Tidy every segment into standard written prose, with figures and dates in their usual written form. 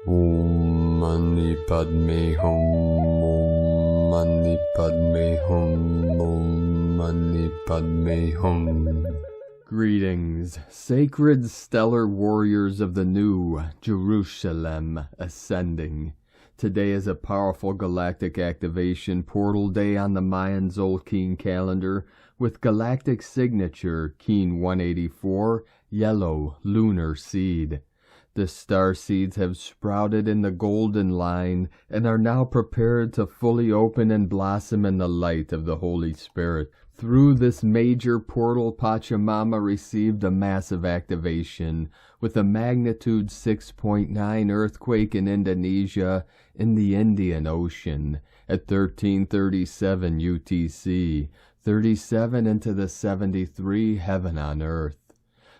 Om Mani Padme Hum, Om Mani Padme Hum, Om Mani Padme Hum. Greetings, sacred stellar warriors of the new Jerusalem ascending. Today is a powerful galactic activation portal day on the Mayan Tzolk'in calendar with galactic signature Keen 184, yellow lunar seed. The star seeds have sprouted in the golden line and are now prepared to fully open and blossom in the light of the Holy Spirit. Through this major portal, Pachamama received a massive activation with a magnitude 6.9 earthquake in Indonesia in the Indian Ocean at 1337 UTC, 37 into the 73 heaven on earth.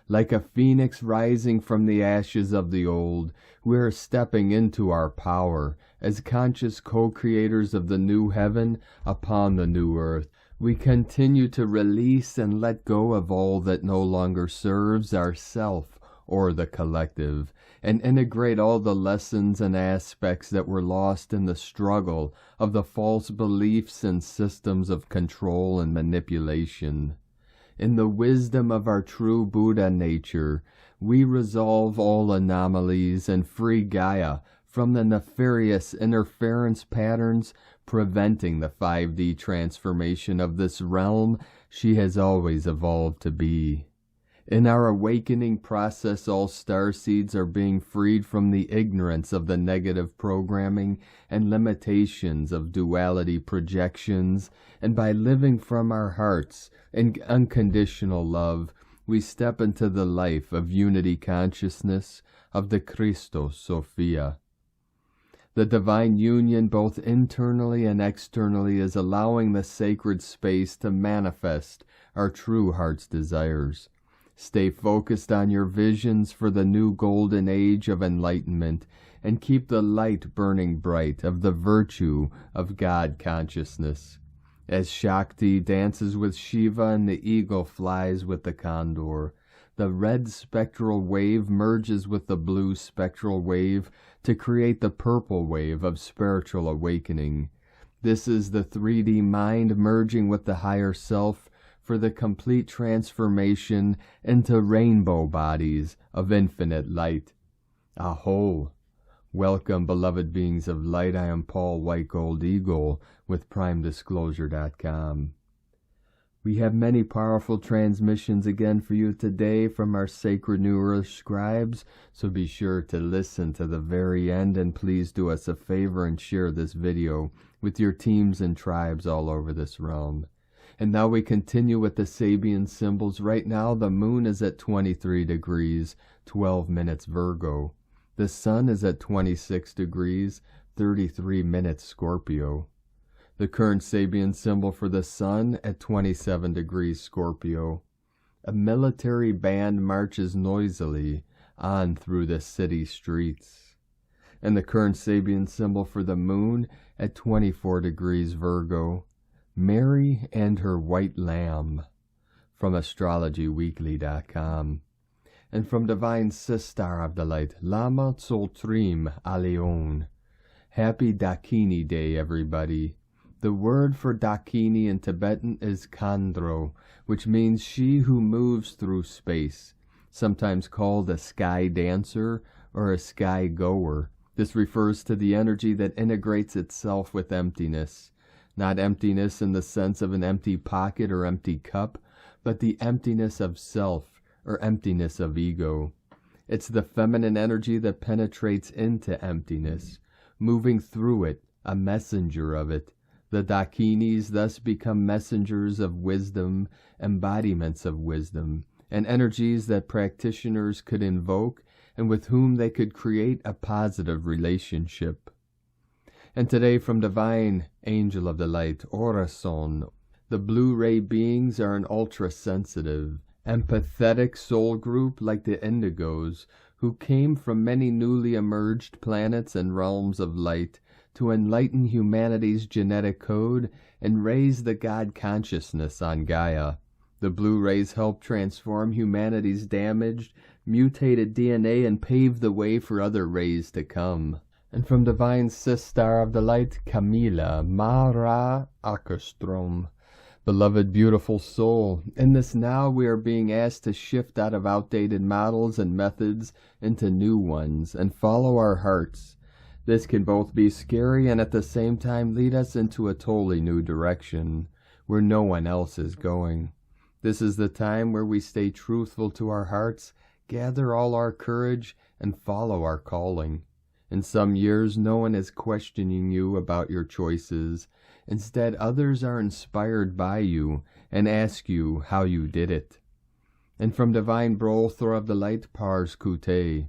Like a phoenix rising from the ashes of the old, we are stepping into our power as conscious co-creators of the new heaven upon the new earth. We continue to release and let go of all that no longer serves ourself or the collective, and integrate all the lessons and aspects that were lost in the struggle of the false beliefs and systems of control and manipulation. In the wisdom of our true Buddha nature, we resolve all anomalies and free Gaia from the nefarious interference patterns preventing the 5D transformation of this realm she has always evolved to be. In our awakening process, all starseeds are being freed from the ignorance of the negative programming and limitations of duality projections, and by living from our hearts in unconditional love, we step into the life of unity consciousness of the Christos Sophia. The divine union, both internally and externally, is allowing the sacred space to manifest our true heart's desires. Stay focused on your visions for the new golden age of enlightenment, and keep the light burning bright of the virtue of God consciousness. As Shakti dances with Shiva and the eagle flies with the condor, the red spectral wave merges with the blue spectral wave to create the purple wave of spiritual awakening. This is the 3D mind merging with the higher self for the complete transformation into rainbow bodies of infinite light. Aho! Welcome, beloved beings of light. I am Paul White Gold Eagle with PrimeDisclosure.com. We have many powerful transmissions again for you today from our sacred New Earth scribes, so be sure to listen to the very end, and please do us a favor and share this video with your teams and tribes all over this realm. And now we continue with the Sabian symbols. Right now the moon is at 23 degrees, 12 minutes Virgo. The sun is at 26 degrees, 33 minutes Scorpio. The current Sabian symbol for the sun at 27 degrees Scorpio. A military band marches noisily on through the city streets. And the current Sabian symbol for the moon at 24 degrees Virgo. Mary and her white lamb, from astrologyweekly.com. And from Divine Sistar of the Light, Lama Tzoltrim Aleon. Happy Dakini Day, everybody. The word for Dakini in Tibetan is Kandro, which means she who moves through space, sometimes called a sky dancer or a sky goer. This refers to the energy that integrates itself with emptiness. Not emptiness in the sense of an empty pocket or empty cup, but the emptiness of self or emptiness of ego. It's the feminine energy that penetrates into emptiness, moving through it, a messenger of it. The Dakinis thus become messengers of wisdom, embodiments of wisdom, and energies that practitioners could invoke and with whom they could create a positive relationship. And today from Divine Angel of the Light, Orason, the blue-ray beings are an ultra-sensitive, empathetic soul group like the Indigos, who came from many newly emerged planets and realms of light to enlighten humanity's genetic code and raise the God consciousness on Gaia. The blue rays help transform humanity's damaged, mutated DNA and pave the way for other rays to come. And from divine sister of the light, Camila, Mara Ackerstrom. Beloved, beautiful soul, in this now we are being asked to shift out of outdated models and methods into new ones and follow our hearts. This can both be scary and at the same time lead us into a totally new direction, where no one else is going. This is the time where we stay truthful to our hearts, gather all our courage, and follow our calling. In some years, no one is questioning you about your choices. Instead, others are inspired by you and ask you how you did it. And from divine Butler of the light, Pars Kute.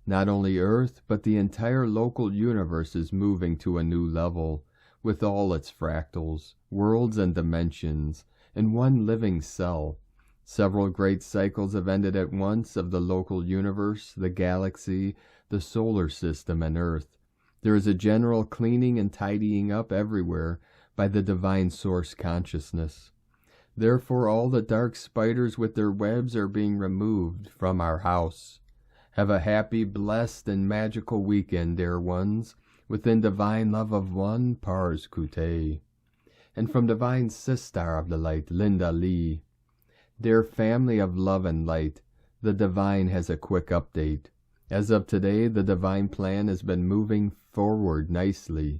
Not only Earth, but the entire local universe is moving to a new level, with all its fractals, worlds and dimensions, in one living cell. Several great cycles have ended at once of the local universe, the galaxy, the solar system, and Earth. There is a general cleaning and tidying up everywhere by the divine source consciousness. Therefore all the dark spiders with their webs are being removed from our house. Have a happy, blessed, and magical weekend, dear ones, within divine love of one, Pars Kute. And from divine sister of the light, Linda Lee. Dear family of love and light, the divine has a quick update. As of today, the divine plan has been moving forward nicely.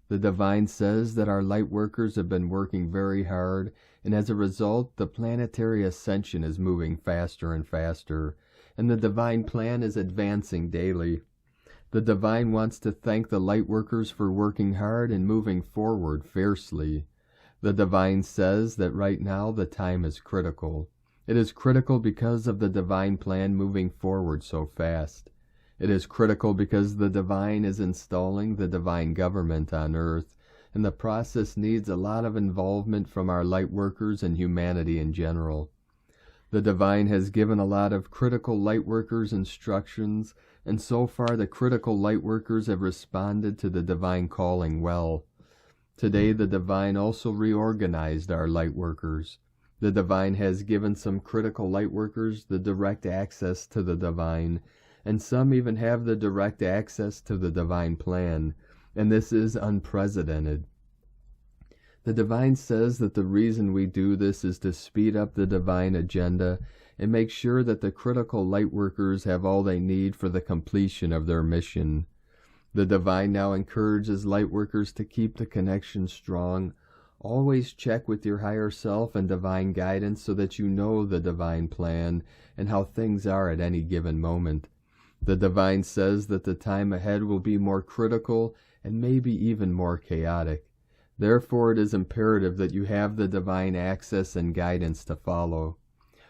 The divine says that our light workers have been working very hard, and as a result, the planetary ascension is moving faster and faster, and the divine plan is advancing daily. The divine wants to thank the light workers for working hard and moving forward fiercely. The divine says that right now the time is critical. It is critical because of the divine plan moving forward so fast. It is critical because the divine is installing the divine government on earth, and the process needs a lot of involvement from our light workers and humanity in general. The divine has given a lot of critical light workers instructions, and so far the critical light workers have responded to the divine calling well. Today the divine also reorganized our light workers. The divine has given some critical light workers the direct access to the divine, and some even have the direct access to the divine plan, and this is unprecedented. The divine says that the reason we do this is to speed up the divine agenda and make sure that the critical light workers have all they need for the completion of their mission. The divine now encourages light workers to keep the connection strong. Always check with your higher self and divine guidance so that you know the divine plan and how things are at any given moment. The divine says that the time ahead will be more critical and maybe even more chaotic. Therefore, it is imperative that you have the divine access and guidance to follow.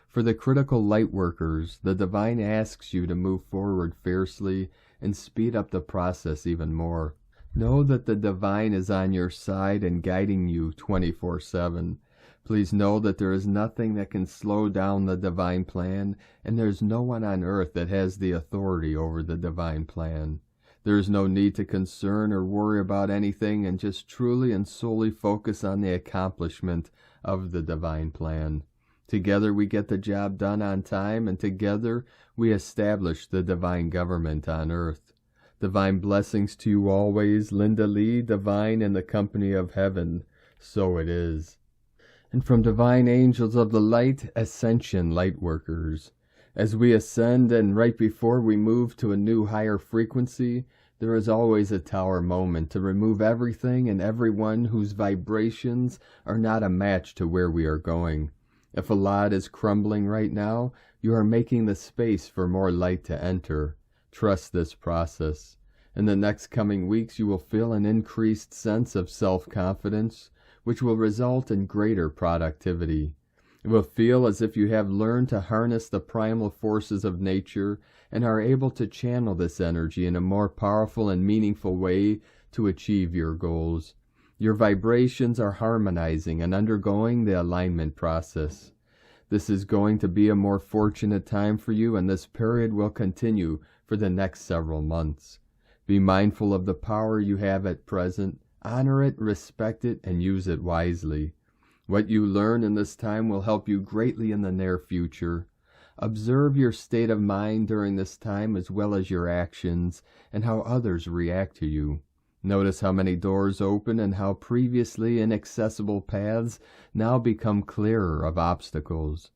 For the critical light workers, the divine asks you to move forward fiercely and speed up the process even more. Know that the divine is on your side and guiding you 24/7. Please know that there is nothing that can slow down the divine plan, and there is no one on earth that has the authority over the divine plan. There is no need to concern or worry about anything, and just truly and solely focus on the accomplishment of the divine plan. Together we get the job done on time, and together we establish the divine government on earth. Divine blessings to you always, Linda Lee, divine in the company of heaven. So it is. And from divine angels of the light, ascension light workers. As we ascend and right before we move to a new higher frequency, there is always a tower moment to remove everything and everyone whose vibrations are not a match to where we are going. If a lot is crumbling right now, you are making the space for more light to enter. Trust this process. In the next coming weeks, you will feel an increased sense of self-confidence, which will result in greater productivity. It will feel as if you have learned to harness the primal forces of nature and are able to channel this energy in a more powerful and meaningful way to achieve your goals. Your vibrations are harmonizing and undergoing the alignment process. This is going to be a more fortunate time for you, and this period will continue for the next several months. Be mindful of the power you have at present. Honor it, respect it, and use it wisely. What you learn in this time will help you greatly in the near future. Observe your state of mind during this time as well as your actions and how others react to you. Notice how many doors open and how previously inaccessible paths now become clearer of obstacles.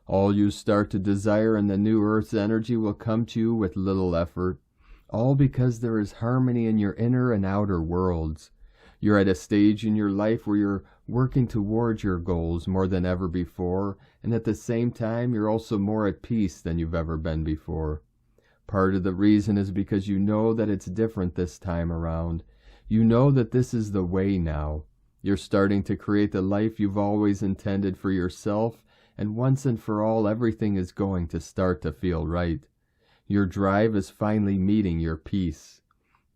All you start to desire in the new Earth's energy will come to you with little effort, all because there is harmony in your inner and outer worlds. You're at a stage in your life where you're working towards your goals more than ever before, and at the same time you're also more at peace than you've ever been before. Part of the reason is because you know that it's different this time around. You know that this is the way now. You're starting to create the life you've always intended for yourself, and once and for all everything is going to start to feel right. Your drive is finally meeting your peace.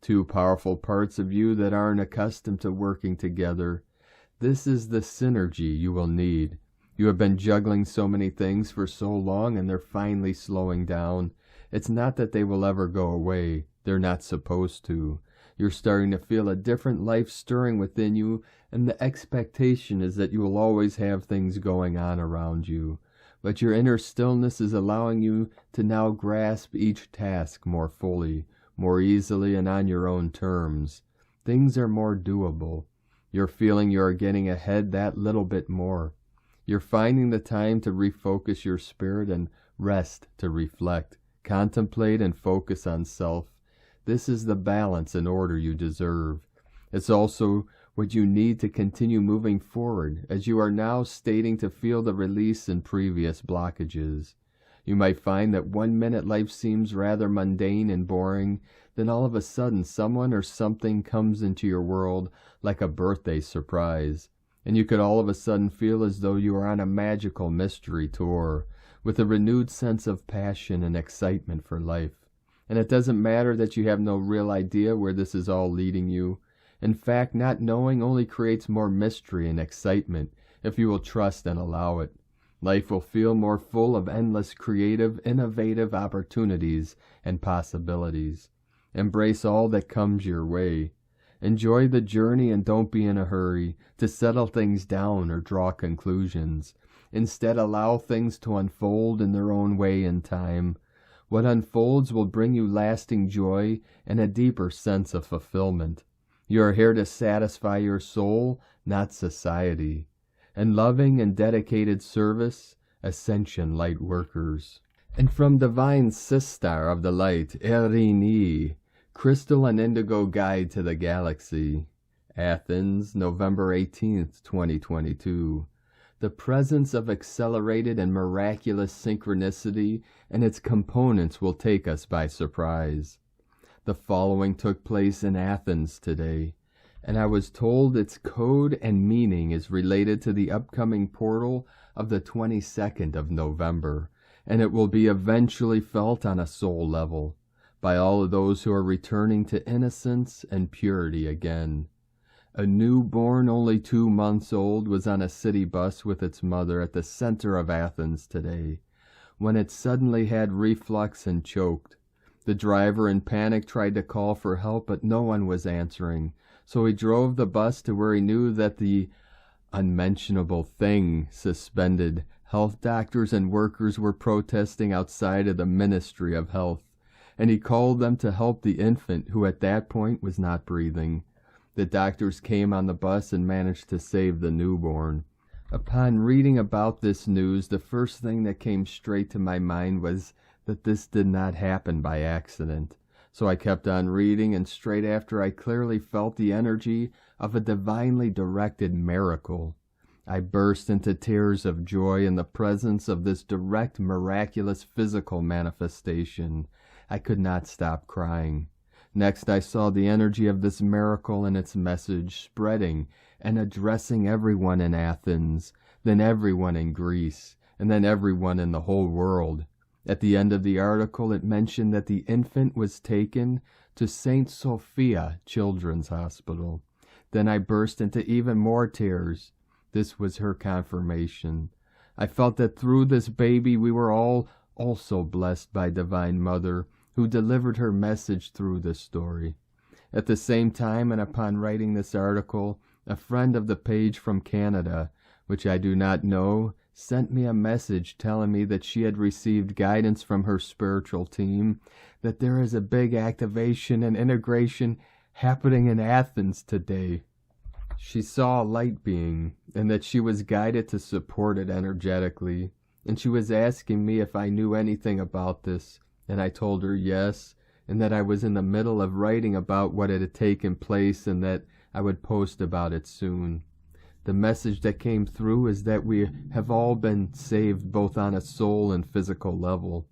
Two powerful parts of you that aren't accustomed to working together. This is the synergy you will need. You have been juggling so many things for so long and they're finally slowing down. It's not that they will ever go away. They're not supposed to. You're starting to feel a different life stirring within you, and the expectation is that you will always have things going on around you. But your inner stillness is allowing you to now grasp each task more fully, more easily, and on your own terms. Things are more doable. You're feeling you are getting ahead that little bit more. You're finding the time to refocus your spirit and rest to reflect, contemplate, and focus on self. This is the balance and order you deserve. It's also what you need to continue moving forward, as you are now stating to feel the release in previous blockages. You might find that 1 minute life seems rather mundane and boring, then all of a sudden someone or something comes into your world like a birthday surprise, and you could all of a sudden feel as though you are on a magical mystery tour, with a renewed sense of passion and excitement for life. And it doesn't matter that you have no real idea where this is all leading you. In fact, not knowing only creates more mystery and excitement if you will trust and allow it. Life will feel more full of endless creative, innovative opportunities and possibilities. Embrace all that comes your way. Enjoy the journey and don't be in a hurry to settle things down or draw conclusions. Instead, allow things to unfold in their own way in time. What unfolds will bring you lasting joy and a deeper sense of fulfillment. You are here to satisfy your soul, not society. And loving and dedicated service, ascension light workers. And from Divine Sistar of the Light, Erini, Crystal and Indigo Guide to the Galaxy. Athens, November 18th, 2022. The presence of accelerated and miraculous synchronicity and its components will take us by surprise. The following took place in Athens today, and I was told its code and meaning is related to the upcoming portal of the 22nd of November, and it will be eventually felt on a soul level by all of those who are returning to innocence and purity again. A newborn only 2 months old was on a city bus with its mother at the center of Athens today, when it suddenly had reflux and choked. The driver in panic tried to call for help, but no one was answering, so he drove the bus to where he knew that the unmentionable thing suspended. Health doctors and workers were protesting outside of the Ministry of Health, and he called them to help the infant, who at that point was not breathing. The doctors came on the bus and managed to save the newborn. Upon reading about this news, the first thing that came straight to my mind was that this did not happen by accident. So I kept on reading, and straight after I clearly felt the energy of a divinely directed miracle. I burst into tears of joy in the presence of this direct, miraculous physical manifestation. I could not stop crying. Next, I saw the energy of this miracle and its message spreading and addressing everyone in Athens, then everyone in Greece, and then everyone in the whole world. At the end of the article, it mentioned that the infant was taken to St. Sophia Children's Hospital. Then I burst into even more tears. This was her confirmation. I felt that through this baby we were all also blessed by Divine Mother, who delivered her message through this story. At the same time, and upon writing this article, a friend of the page from Canada, which I do not know, sent me a message telling me that she had received guidance from her spiritual team, that there is a big activation and integration happening in Athens today. She saw a light being, and that she was guided to support it energetically, and she was asking me if I knew anything about this, and I told her yes, and that I was in the middle of writing about what had taken place and that I would post about it soon. The message that came through is that we have all been saved both on a soul and physical level.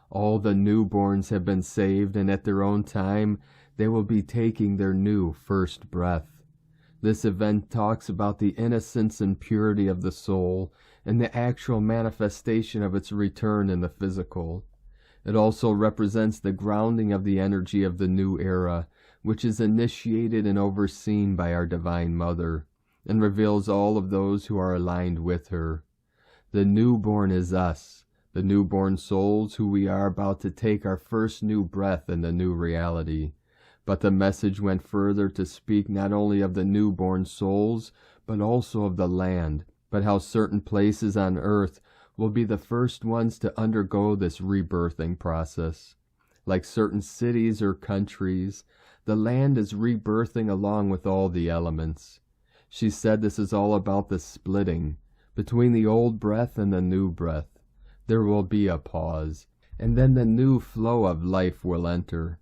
All the newborns have been saved, and at their own time they will be taking their new first breath. This event talks about the innocence and purity of the soul and the actual manifestation of its return in the physical. It also represents the grounding of the energy of the new era, which is initiated and overseen by our Divine Mother, and reveals all of those who are aligned with her. The newborn is us, the newborn souls who we are about to take our first new breath in the new reality. But the message went further to speak not only of the newborn souls, but also of the land, but how certain places on earth will be the first ones to undergo this rebirthing process. Like certain cities or countries, the land is rebirthing along with all the elements. She said this is all about the splitting between the old breath and the new breath. There will be a pause, and then the new flow of life will enter.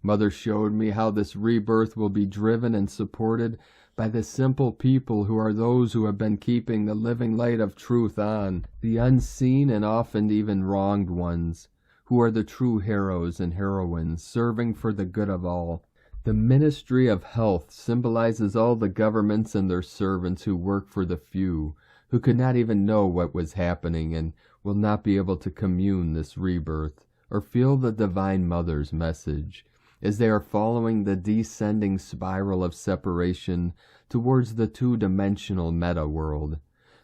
Mother showed me how this rebirth will be driven and supported by the simple people who are those who have been keeping the living light of truth on, the unseen and often even wronged ones, who are the true heroes and heroines, serving for the good of all. The Ministry of Health symbolizes all the governments and their servants who work for the few, who could not even know what was happening and will not be able to commune this rebirth or feel the Divine Mother's message, as they are following the descending spiral of separation towards the two-dimensional meta-world.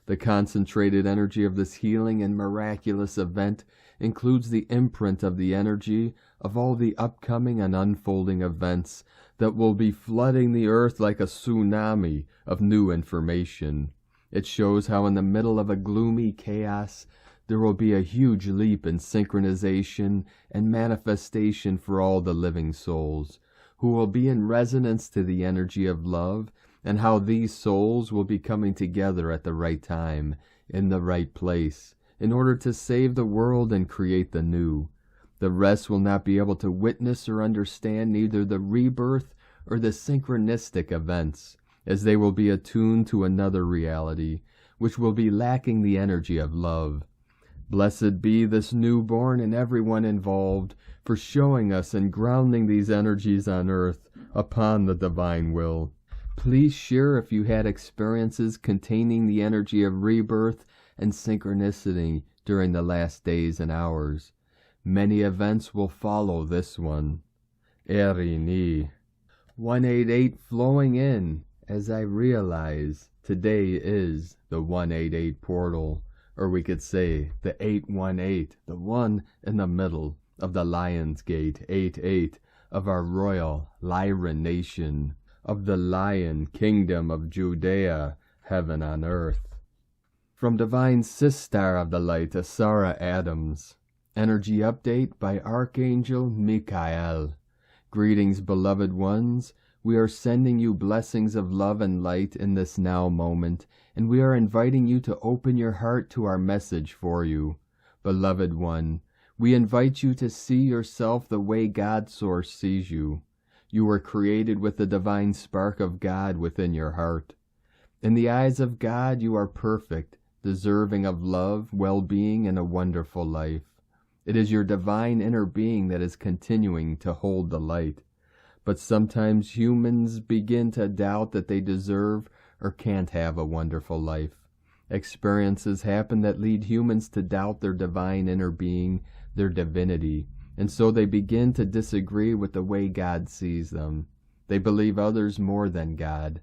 The concentrated energy of this healing and miraculous event includes the imprint of the energy of all the upcoming and unfolding events that will be flooding the earth like a tsunami of new information. It shows how in the middle of a gloomy chaos, there will be a huge leap in synchronization and manifestation for all the living souls, who will be in resonance to the energy of love, and how these souls will be coming together at the right time, in the right place, in order to save the world and create the new. The rest will not be able to witness or understand neither the rebirth or the synchronistic events, as they will be attuned to another reality, which will be lacking the energy of love. Blessed be this newborn and everyone involved for showing us and grounding these energies on earth upon the divine will. Please share if you had experiences containing the energy of rebirth and synchronicity during the last days and hours. Many events will follow this one. Erini. 188 flowing in as I realize today is the 188 portal. Or we could say the 818, the one in the middle of the Lion's Gate, 88, of our royal Lyran nation, of the Lion Kingdom of Judea, heaven on earth. From Divine Sister of the Light, Asara Adams. Energy update by Archangel Michael. Greetings, beloved ones. We are sending you blessings of love and light in this now moment, and we are inviting you to open your heart to our message for you. Beloved one, we invite you to see yourself the way God Source sees you. You were created with the divine spark of God within your heart. In the eyes of God, you are perfect, deserving of love, well-being, and a wonderful life. It is your divine inner being that is continuing to hold the light. But sometimes humans begin to doubt that they deserve or can't have a wonderful life. Experiences happen that lead humans to doubt their divine inner being, their divinity, and so they begin to disagree with the way God sees them. They believe others more than God.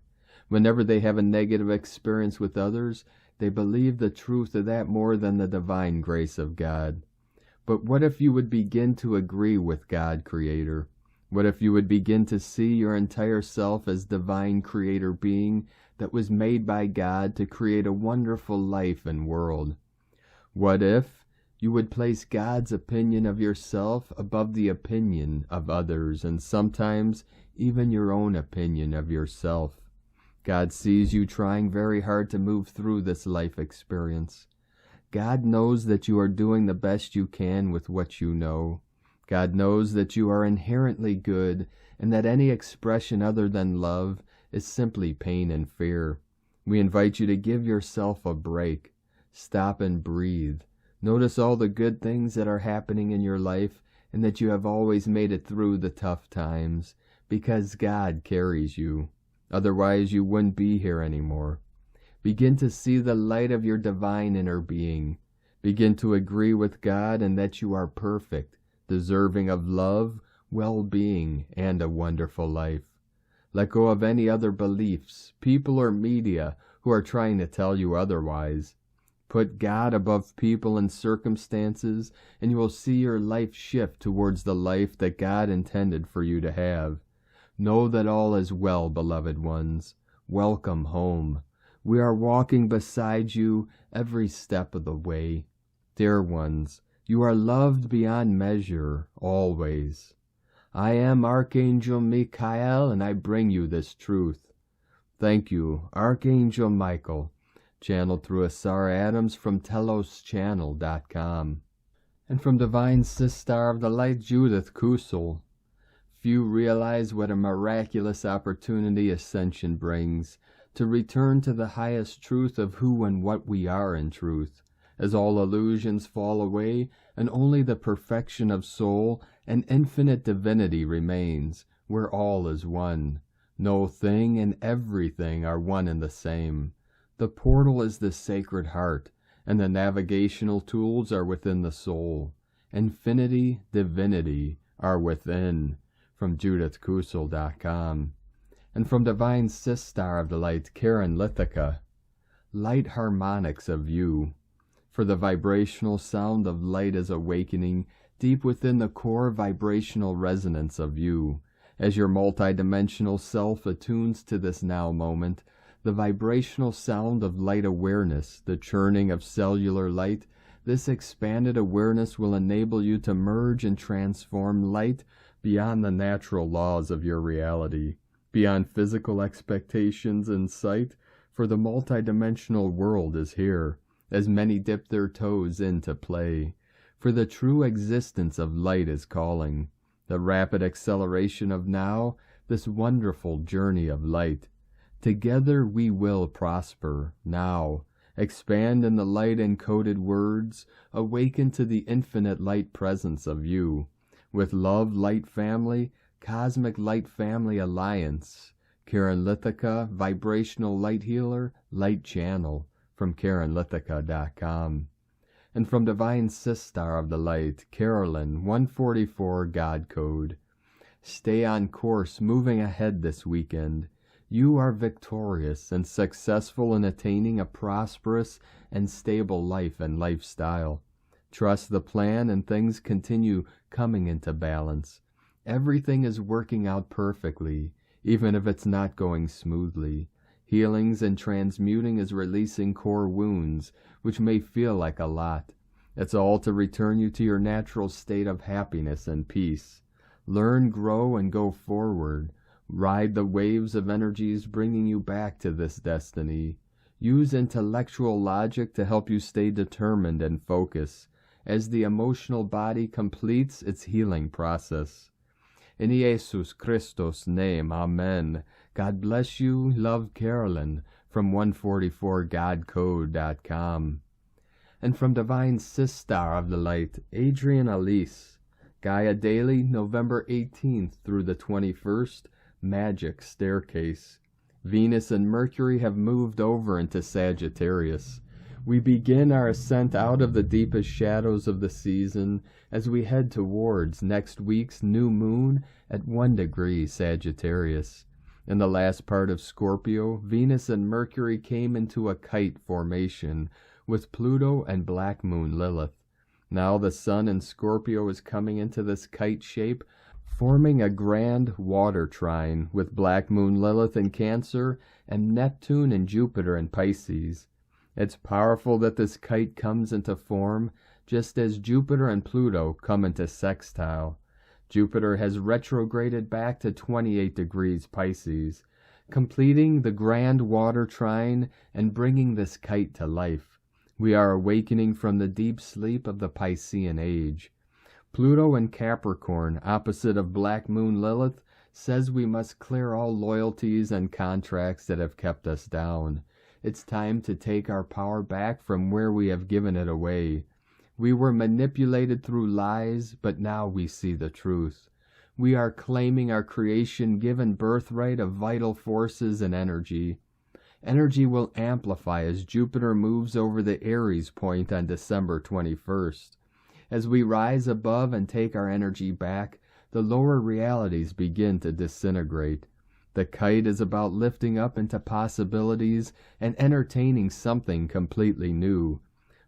Whenever they have a negative experience with others, they believe the truth of that more than the divine grace of God. But what if you would begin to agree with God, Creator? What if you would begin to see your entire self as divine creator being that was made by God to create a wonderful life and world? What if you would place God's opinion of yourself above the opinion of others, and sometimes even your own opinion of yourself? God sees you trying very hard to move through this life experience. God knows that you are doing the best you can with what you know. God knows that you are inherently good, and that any expression other than love is simply pain and fear. We invite you to give yourself a break. Stop and breathe. Notice all the good things that are happening in your life, and that you have always made it through the tough times, because God carries you. Otherwise, you wouldn't be here anymore. Begin to see the light of your divine inner being. Begin to agree with God and that you are perfect, deserving of love, well-being, and a wonderful life. Let go of any other beliefs, people, or media who are trying to tell you otherwise. Put God above people and circumstances, and you will see your life shift towards the life that God intended for you to have. Know that all is well, beloved ones. Welcome home. We are walking beside you every step of the way. Dear ones, you are loved beyond measure, always. I am Archangel Michael, and I bring you this truth. Thank you, Archangel Michael, channeled through Asar Adams from TelosChannel.com. And from Divine Sister of the Light, Judith Kusel. Few realize what a miraculous opportunity ascension brings, to return to the highest truth of who and what we are in truth, as all illusions fall away and only the perfection of soul and infinite divinity remains, where all is one. No thing and everything are one and the same. The portal is the sacred heart, and the navigational tools are within the soul. Infinity, divinity are within. From JudithKusel.com. And from Divine Sister of the Light, Karen Lithica. Light harmonics of you. For the vibrational sound of light is awakening deep within the core vibrational resonance of you. As your multidimensional self attunes to this now moment, the vibrational sound of light awareness, the churning of cellular light, this expanded awareness will enable you to merge and transform light beyond the natural laws of your reality, beyond physical expectations and sight, for the multidimensional world is here, as many dip their toes into play. For the true existence of light is calling, the rapid acceleration of now, this wonderful journey of light. Together we will prosper, now, expand in the light-encoded words, awaken to the infinite light presence of you. With Love Light Family, Cosmic Light Family Alliance, Karen Lithica, Vibrational Light Healer, Light Channel, from KarenLithica.com. And from Divine Sister of the Light, Carolyn, 144 God Code. Stay on course, moving ahead this weekend. You are victorious and successful in attaining a prosperous and stable life and lifestyle. Trust the plan and things continue coming into balance. Everything is working out perfectly, even if it's not going smoothly. Healings and transmuting is releasing core wounds, which may feel like a lot. It's all to return you to your natural state of happiness and peace. Learn, grow, and go forward. Ride the waves of energies bringing you back to this destiny. Use intellectual logic to help you stay determined and focused as the emotional body completes its healing process. In Jesus Christos' name, Amen. God bless you. Love, Carolyn, from 144godcode.com. And from Divine Sister of the Light, Adrian Alice. Gaia Daily, November 18th through the 21st, Magic Staircase. Venus and Mercury have moved over into Sagittarius. We begin our ascent out of the deepest shadows of the season as we head towards next week's new moon at 1 degree Sagittarius. In the last part of Scorpio, Venus and Mercury came into a kite formation with Pluto and Black Moon Lilith. Now the Sun in Scorpio is coming into this kite shape, forming a grand water trine with Black Moon Lilith in Cancer and Neptune and Jupiter in Pisces. It's powerful that this kite comes into form just as Jupiter and Pluto come into sextile. Jupiter has retrograded back to 28 degrees Pisces, completing the grand water trine and bringing this kite to life. We are awakening from the deep sleep of the Piscean age. Pluto in Capricorn, opposite of Black Moon Lilith, says we must clear all loyalties and contracts that have kept us down. It's time to take our power back from where we have given it away. We were manipulated through lies, but now we see the truth. We are claiming our creation-given birthright of vital forces and energy. Energy will amplify as Jupiter moves over the Aries point on December 21st. As we rise above and take our energy back, the lower realities begin to disintegrate. The kite is about lifting up into possibilities and entertaining something completely new.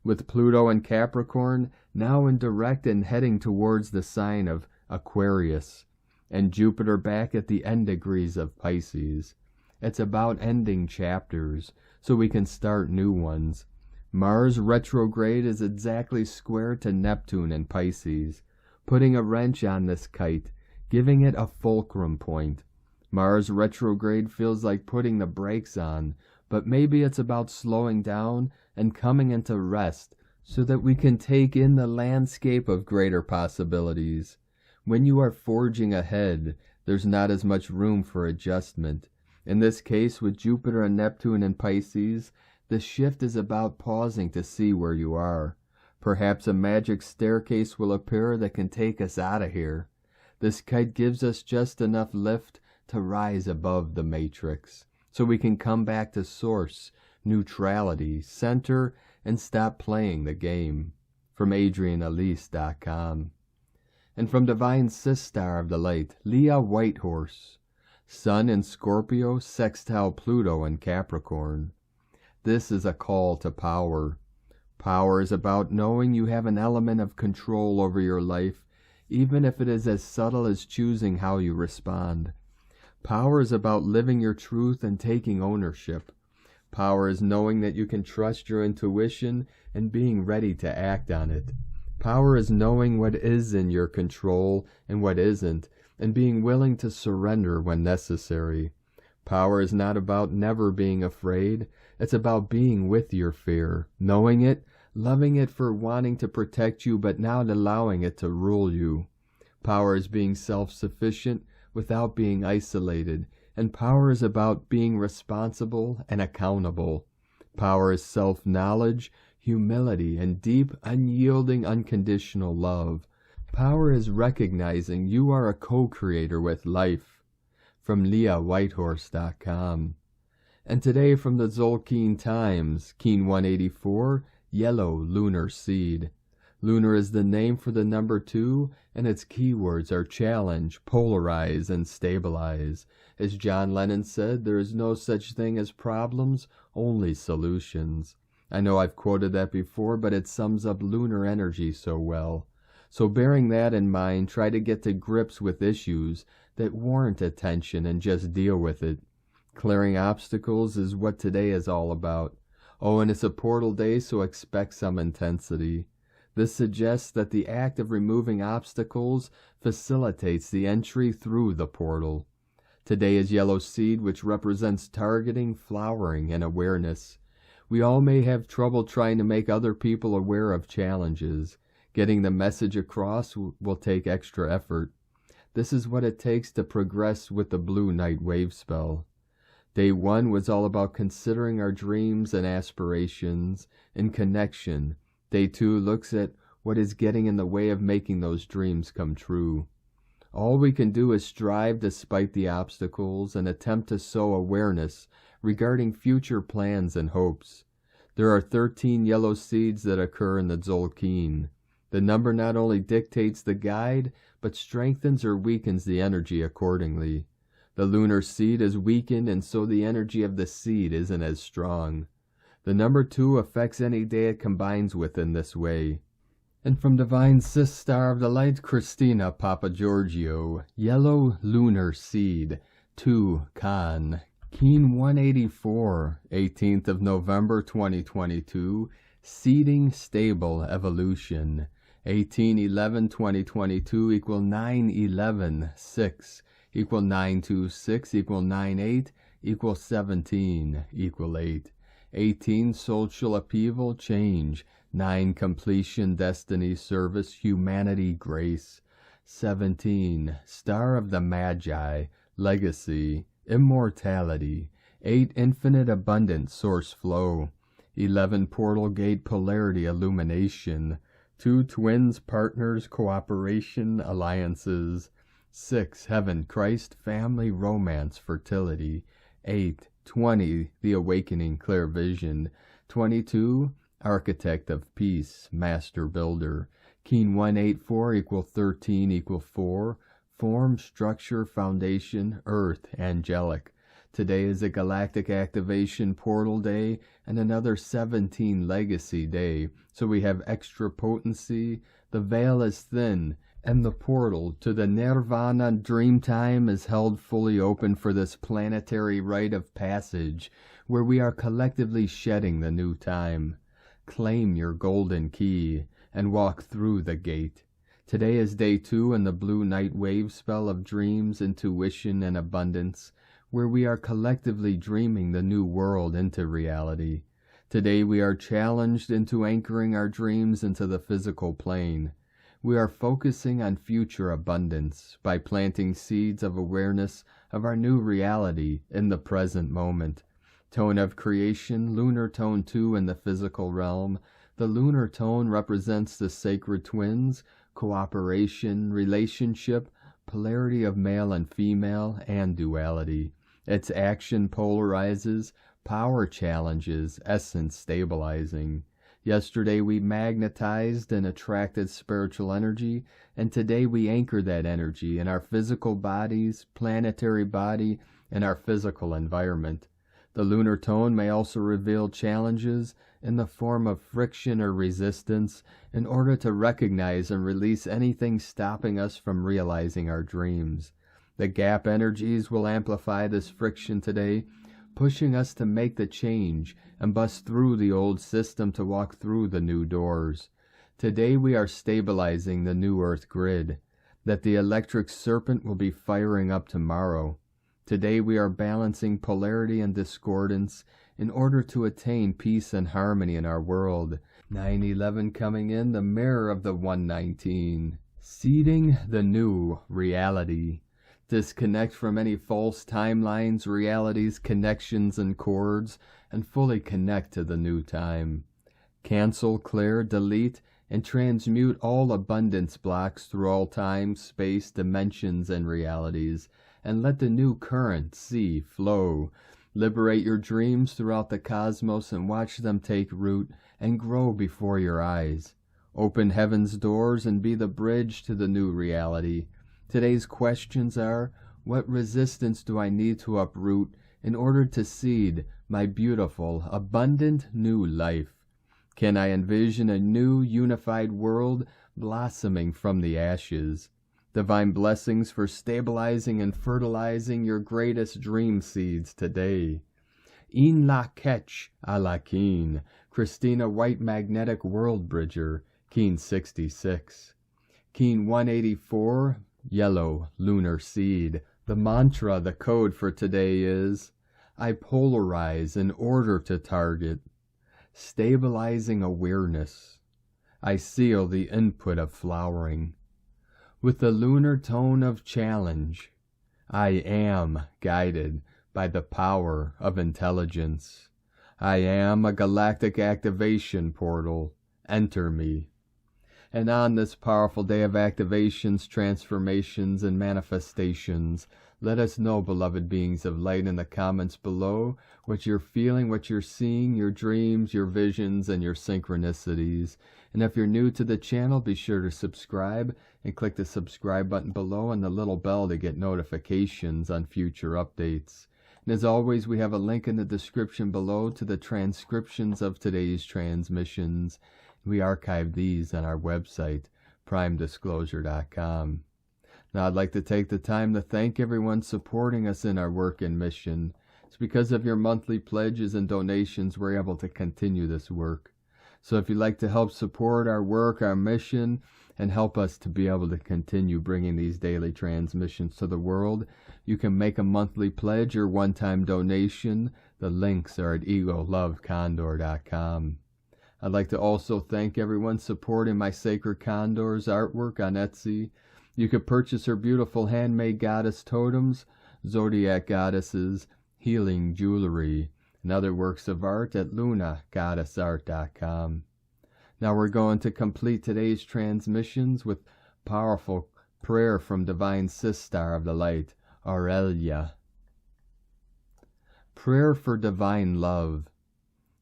With Pluto in Capricorn, now in direct and heading towards the sign of Aquarius, and Jupiter back at the end degrees of Pisces. It's about ending chapters, so we can start new ones. Mars retrograde is exactly square to Neptune in Pisces, putting a wrench on this kite, giving it a fulcrum point. Mars retrograde feels like putting the brakes on, but maybe it's about slowing down and coming into rest so that we can take in the landscape of greater possibilities. When you are forging ahead, there's not as much room for adjustment. In this case, with Jupiter and Neptune in Pisces, the shift is about pausing to see where you are. Perhaps a magic staircase will appear that can take us out of here. This kite gives us just enough lift to rise above the matrix, so we can come back to source, neutrality, center, and stop playing the game. From AdrianElise.com. And from Divine Sistar of the Light, Leah Whitehorse. Sun in Scorpio, sextile Pluto in Capricorn. This is a call to power. Power is about knowing you have an element of control over your life, even if it is as subtle as choosing how you respond. Power is about living your truth and taking ownership. Power is knowing that you can trust your intuition and being ready to act on it. Power is knowing what is in your control and what isn't, and being willing to surrender when necessary. Power is not about never being afraid. It's about being with your fear, knowing it, loving it for wanting to protect you, but not allowing it to rule you. Power is being self-sufficient without being isolated, and power is about being responsible and accountable. Power is self-knowledge, humility, and deep, unyielding, unconditional love. Power is recognizing you are a co-creator with life. From LeahWhitehorse.com. And today from the Zolkeen Times, Keen 184, Yellow Lunar Seed. Lunar is the name for the number 2, and its keywords are challenge, polarize, and stabilize. As John Lennon said, there is no such thing as problems, only solutions. I know I've quoted that before, but it sums up lunar energy so well. So bearing that in mind, try to get to grips with issues that warrant attention and just deal with it. Clearing obstacles is what today is all about. Oh, and it's a portal day, so expect some intensity. This suggests that the act of removing obstacles facilitates the entry through the portal. Today is Yellow Seed, which represents targeting, flowering, and awareness. We all may have trouble trying to make other people aware of challenges. Getting the message across will take extra effort. This is what it takes to progress with the Blue Night Wave spell. Day 1 was all about considering our dreams and aspirations in connection. Day 2 looks at what is getting in the way of making those dreams come true. All we can do is strive despite the obstacles and attempt to sow awareness regarding future plans and hopes. There are 13 yellow seeds that occur in the Zolkeen. The number not only dictates the guide, but strengthens or weakens the energy accordingly. The lunar seed is weakened, and so the energy of the seed isn't as strong. The number 2 affects any day it combines with in this way. And from Divine Sis Star of the Light, Christina Papa Giorgio, Yellow Lunar Seed, 2 Khan, Keen 184, 18th of November 2022, Seeding Stable Evolution, 18/11/2022 equal 9/11/6 equal 926 equal 98 equal 17 equal 8. 18 social upheaval change. 9 completion destiny service humanity grace. 17 star of the Magi legacy immortality. 8 infinite abundant source flow. 11 portal gate polarity illumination. 2 twins partners cooperation alliances. 6 heaven Christ family romance fertility. 8 20 the awakening clear vision. 22 architect of peace master builder. Keen 184 equal 13 equal 4 form structure foundation earth angelic. Today is a galactic activation portal day and another 17 legacy day, so we have extra potency, the veil is thin, and the portal to the nirvana dream time is held fully open for this planetary rite of passage, where we are collectively shedding the new time. Claim your golden key and walk through the gate. Today is day 2 in the blue night wave spell of dreams, intuition, and abundance, where we are collectively dreaming the new world into reality. Today we are challenged into anchoring our dreams into the physical plane. We are focusing on future abundance by planting seeds of awareness of our new reality in the present moment. Tone of creation, lunar tone 2 in the physical realm. The lunar tone represents the sacred twins, cooperation, relationship, polarity of male and female, and duality. Its action polarizes, power challenges, essence stabilizing. Yesterday we magnetized and attracted spiritual energy, and today we anchor that energy in our physical bodies, planetary body, and our physical environment. The lunar tone may also reveal challenges in the form of friction or resistance in order to recognize and release anything stopping us from realizing our dreams. The gap energies will amplify this friction today, pushing us to make the change and bust through the old system to walk through the new doors. Today we are stabilizing the new earth grid, that the electric serpent will be firing up tomorrow. Today we are balancing polarity and discordance in order to attain peace and harmony in our world. 9/11 coming in, the mirror of the 119. Seeding the new reality. Disconnect from any false timelines, realities, connections, and cords, and fully connect to the new time. Cancel, clear, delete, and transmute all abundance blocks through all time, space, dimensions, and realities, and let the new current sea flow. Liberate your dreams throughout the cosmos and watch them take root and grow before your eyes. Open heaven's doors and be the bridge to the new reality. Today's questions are, what resistance do I need to uproot in order to seed my beautiful, abundant new life? Can I envision a new, unified world blossoming from the ashes? Divine blessings for stabilizing and fertilizing your greatest dream seeds today. In la ketch a la keen, Christina White Magnetic World Bridger, Keen 66. Keen 184, Yellow Lunar Seed. The mantra, the code for today is, I polarize in order to target. Stabilizing awareness. I seal the input of flowering. With the lunar tone of challenge, I am guided by the power of intelligence. I am a galactic activation portal. Enter me. And on this powerful day of activations, transformations, and manifestations, let us know, beloved beings of light, in the comments below what you're feeling, what you're seeing, your dreams, your visions, and your synchronicities. And if you're new to the channel, be sure to subscribe and click the subscribe button below and the little bell to get notifications on future updates. And as always, we have a link in the description below to the transcriptions of today's transmissions. We archive these on our website, primedisclosure.com. Now I'd like to take the time to thank everyone supporting us in our work and mission. It's because of your monthly pledges and donations we're able to continue this work. So if you'd like to help support our work, our mission, and help us to be able to continue bringing these daily transmissions to the world, you can make a monthly pledge or one-time donation. The links are at egolovecondor.com. I'd like to also thank everyone supporting my Sacred Condors artwork on Etsy. You can purchase her beautiful handmade goddess totems, zodiac goddesses, healing jewelry, and other works of art at lunagoddessart.com. Now we're going to complete today's transmissions with powerful prayer from Divine Sister of the Light, Aurelia. Prayer for Divine Love.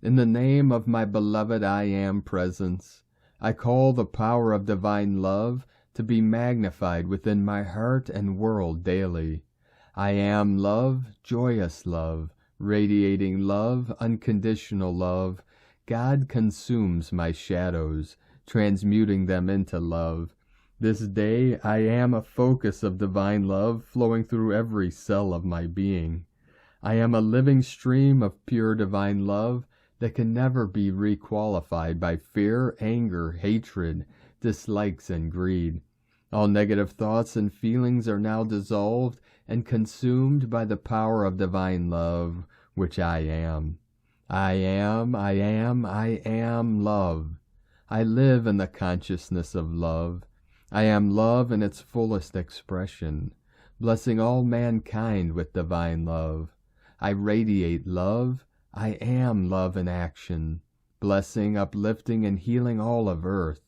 In the name of my beloved I Am Presence, I call the power of divine love to be magnified within my heart and world daily. I am love, joyous love, radiating love, unconditional love. God consumes my shadows, transmuting them into love. This day I am a focus of divine love flowing through every cell of my being. I am a living stream of pure divine love that can never be requalified by fear, anger, hatred, dislikes, and greed. All negative thoughts and feelings are now dissolved and consumed by the power of divine love, which I am. I am love. I live in the consciousness of love. I am love in its fullest expression, blessing all mankind with divine love. I radiate love. I am love in action, blessing, uplifting, and healing all of earth.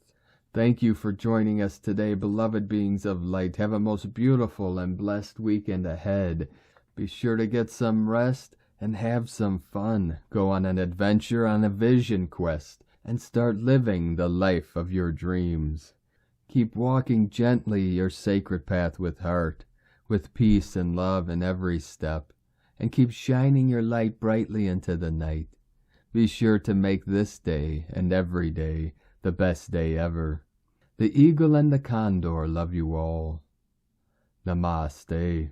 Thank you for joining us today, beloved beings of light. Have a most beautiful and blessed weekend ahead. Be sure to get some rest and have some fun. Go on an adventure, on a vision quest, and start living the life of your dreams. Keep walking gently your sacred path with heart, with peace and love in every step, and keep shining your light brightly into the night. Be sure to make this day and every day the best day ever. The eagle and the condor love you all. Namaste.